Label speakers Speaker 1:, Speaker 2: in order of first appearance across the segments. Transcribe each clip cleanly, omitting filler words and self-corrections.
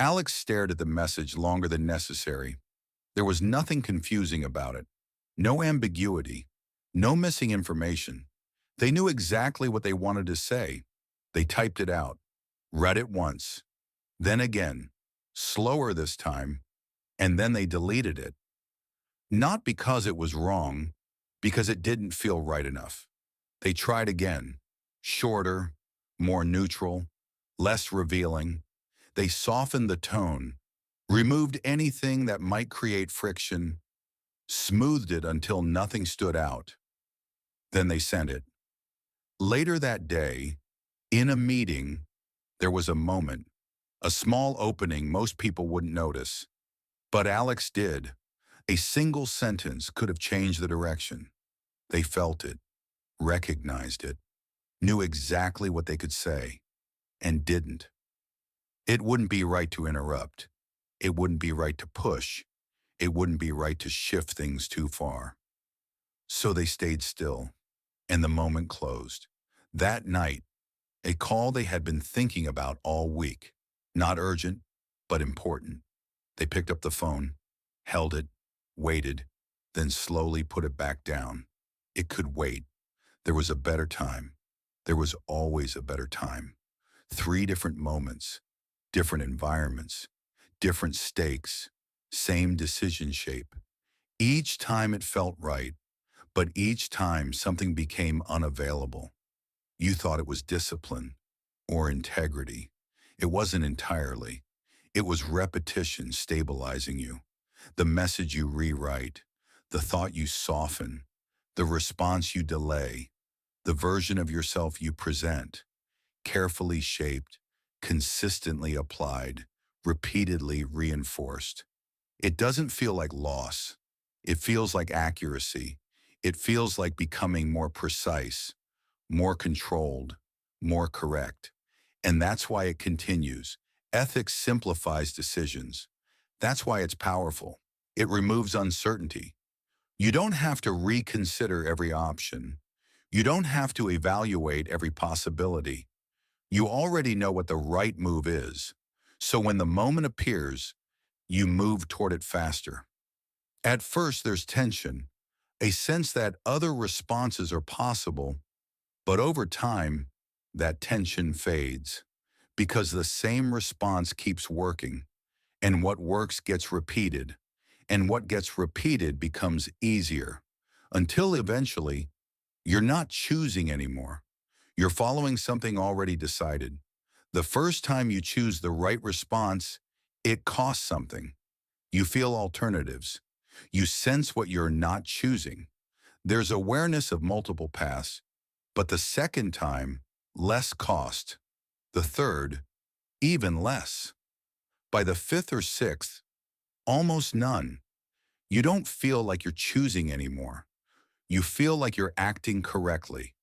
Speaker 1: Alex stared at the message longer than necessary. There was nothing confusing about it. No ambiguity. No missing information. They knew exactly what they wanted to say. They typed it out. Read it once. Then again. Slower this time. And then they deleted it. Not because it was wrong, because it didn't feel right enough. They tried again. Shorter, more neutral, less revealing. They softened the tone, removed anything that might create friction, smoothed it until nothing stood out. Then they sent it. Later that day, in a meeting, there was a moment, a small opening most people wouldn't notice. But Alex did. A single sentence could have changed the direction. They felt it, recognized it, knew exactly what they could say, and didn't. It wouldn't be right to interrupt. It wouldn't be right to push. It wouldn't be right to shift things too far. So they stayed still, and the moment closed. That night, a call they had been thinking about all week. Not urgent, but important. They picked up the phone, held it, waited, then slowly put it back down. It could wait. There was a better time. There was always a better time. 3 different moments, different environments, different stakes, same decision shape. Each time it felt right, but each time something became unavailable. You thought it was discipline or integrity. It wasn't entirely. It was repetition stabilizing you. The message you rewrite, the thought you soften, the response you delay, the version of yourself you present, carefully shaped, consistently applied, repeatedly reinforced. It doesn't feel like loss. It feels like accuracy. It feels like becoming more precise, more controlled, more correct. And that's why it continues. Ethics simplifies decisions. That's why it's powerful. It removes uncertainty. You don't have to reconsider every option. You don't have to evaluate every possibility. You already know what the right move is. So when the moment appears, you move toward it faster. At first, there's tension, a sense that other responses are possible, but over time, that tension fades because the same response keeps working, and what works gets repeated, and what gets repeated becomes easier, until eventually, you're not choosing anymore. You're following something already decided. The first time you choose the right response, it costs something. You feel alternatives. You sense what you're not choosing. There's awareness of multiple paths, but the second time, less cost. The third, even less. By the fifth or sixth, almost none. You don't feel like you're choosing anymore. You feel like you're acting correctly.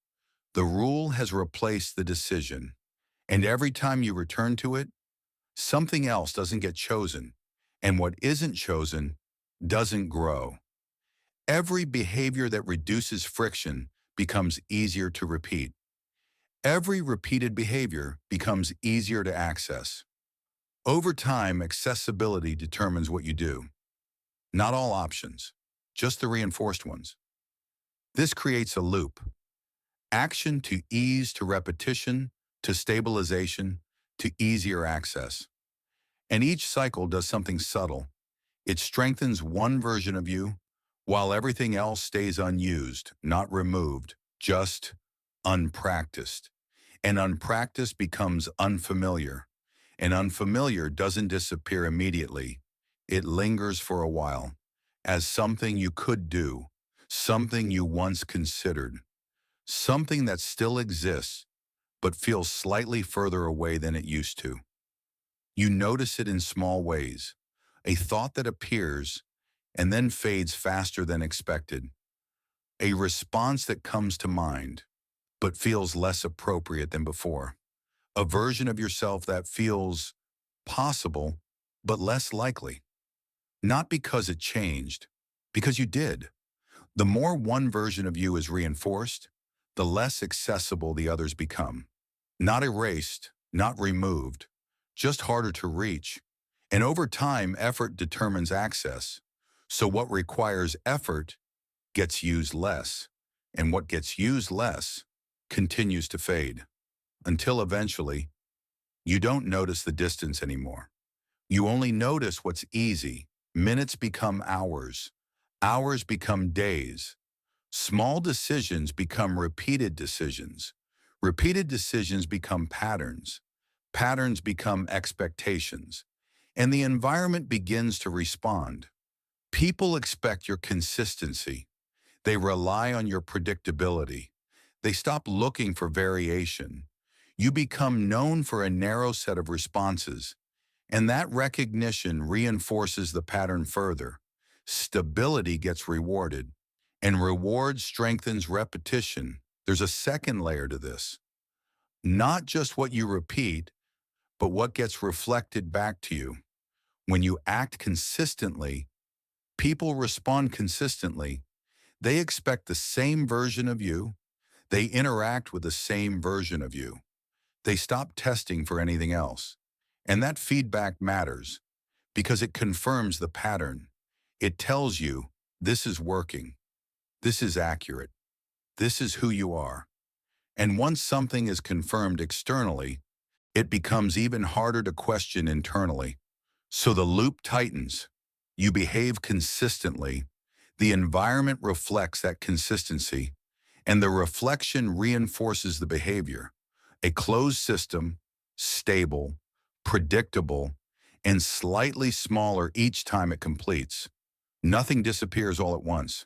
Speaker 1: The rule has replaced the decision, and every time you return to it, something else doesn't get chosen, and what isn't chosen doesn't grow. Every behavior that reduces friction becomes easier to repeat. Every repeated behavior becomes easier to access. Over time, accessibility determines what you do. Not all options, just the reinforced ones. This creates a loop. Action to ease to repetition, to stabilization, to easier access. And each cycle does something subtle. It strengthens one version of you, while everything else stays unused, not removed, just unpracticed. And unpracticed becomes unfamiliar. And unfamiliar doesn't disappear immediately. It lingers for a while, as something you could do, something you once considered, something that still exists, but feels slightly further away than it used to. You notice it in small ways, a thought that appears and then fades faster than expected, a response that comes to mind, but feels less appropriate than before, a version of yourself that feels possible, but less likely. Not because it changed, because you did. The more one version of you is reinforced, the less accessible the others become. Not erased, not removed, just harder to reach. And over time, effort determines access. So what requires effort gets used less, and what gets used less continues to fade, until eventually, you don't notice the distance anymore. You only notice what's easy. Minutes become hours. Hours become days. Small decisions become repeated decisions. Repeated decisions become patterns. Patterns become expectations. And the environment begins to respond. People expect your consistency. They rely on your predictability. They stop looking for variation. You become known for a narrow set of responses, and that recognition reinforces the pattern further. Stability gets rewarded, and reward strengthens repetition. There's a second layer to this. Not just what you repeat, but what gets reflected back to you. When you act consistently, people respond consistently. They expect the same version of you. They interact with the same version of you. They stop testing for anything else. And that feedback matters because it confirms the pattern. It tells you this is working, this is accurate, this is who you are. And once something is confirmed externally, it becomes even harder to question internally. So the loop tightens. You behave consistently. The environment reflects that consistency, and the reflection reinforces the behavior. A closed system, stable, predictable, and slightly smaller each time it completes. Nothing disappears all at once.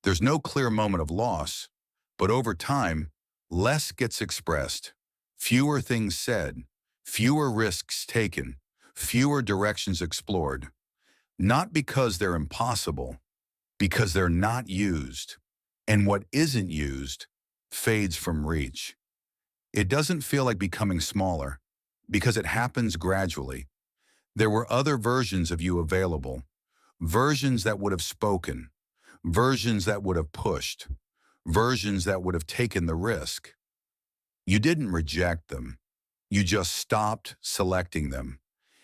Speaker 1: There's no clear moment of loss, but over time, less gets expressed, fewer things said, fewer risks taken, fewer directions explored. Not because they're impossible, because they're not used. And what isn't used fades from reach. It doesn't feel like becoming smaller because it happens gradually. There were other versions of you available, versions that would have spoken, versions that would have pushed, versions that would have taken the risk. You didn't reject them. You just stopped selecting them.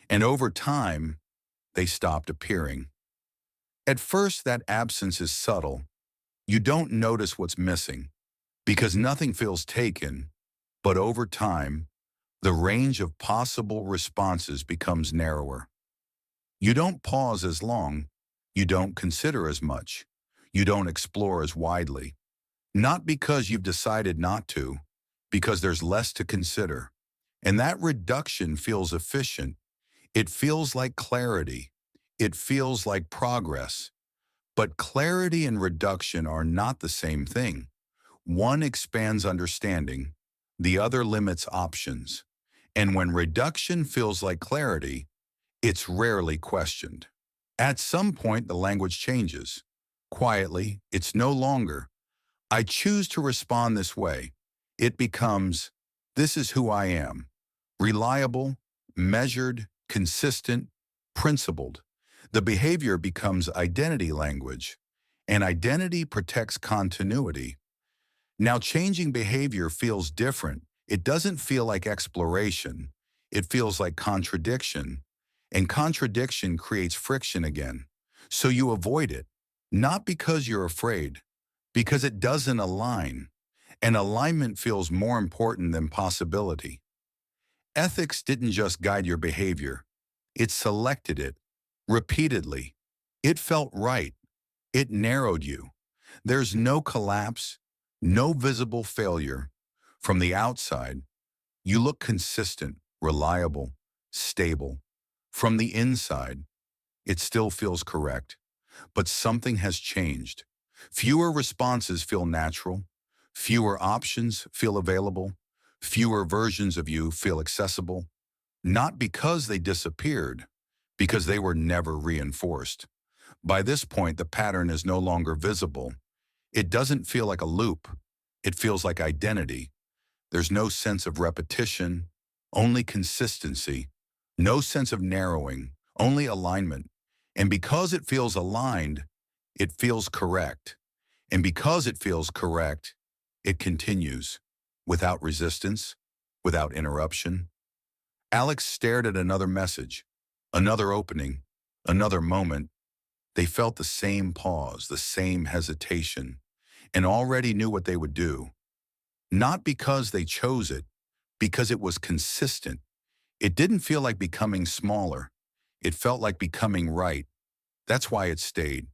Speaker 1: And over time, they stopped appearing. At first, that absence is subtle. You don't notice what's missing because nothing feels taken. But over time, the range of possible responses becomes narrower. You don't pause as long. You don't consider as much. You don't explore as widely. Not because you've decided not to, because there's less to consider. And that reduction feels efficient. It feels like clarity. It feels like progress. But clarity and reduction are not the same thing. One expands understanding, the other limits options. And when reduction feels like clarity, it's rarely questioned. At some point, the language changes. Quietly, it's no longer, I choose to respond this way. It becomes, this is who I am. Reliable, measured, consistent, principled. The behavior becomes identity language, and identity protects continuity. Now, changing behavior feels different. It doesn't feel like exploration. It feels like contradiction. And contradiction creates friction again. So you avoid it, not because you're afraid, because it doesn't align. And alignment feels more important than possibility. Ethics didn't just guide your behavior. It selected it repeatedly. It felt right. It narrowed you. There's no collapse, no visible failure. From the outside, you look consistent, reliable, stable. From the inside, it still feels correct. But something has changed. Fewer responses feel natural. Fewer options feel available. Fewer versions of you feel accessible. Not because they disappeared, because they were never reinforced. By this point, the pattern is no longer visible. It doesn't feel like a loop. It feels like identity. There's no sense of repetition, only consistency. No sense of narrowing, only alignment. And because it feels aligned, it feels correct. And because it feels correct, it continues, without resistance, without interruption. Alex stared at another message. Another opening, another moment. They felt the same pause, the same hesitation, and already knew what they would do. Not because they chose it, because it was consistent. It didn't feel like becoming smaller. It felt like becoming right. That's why it stayed.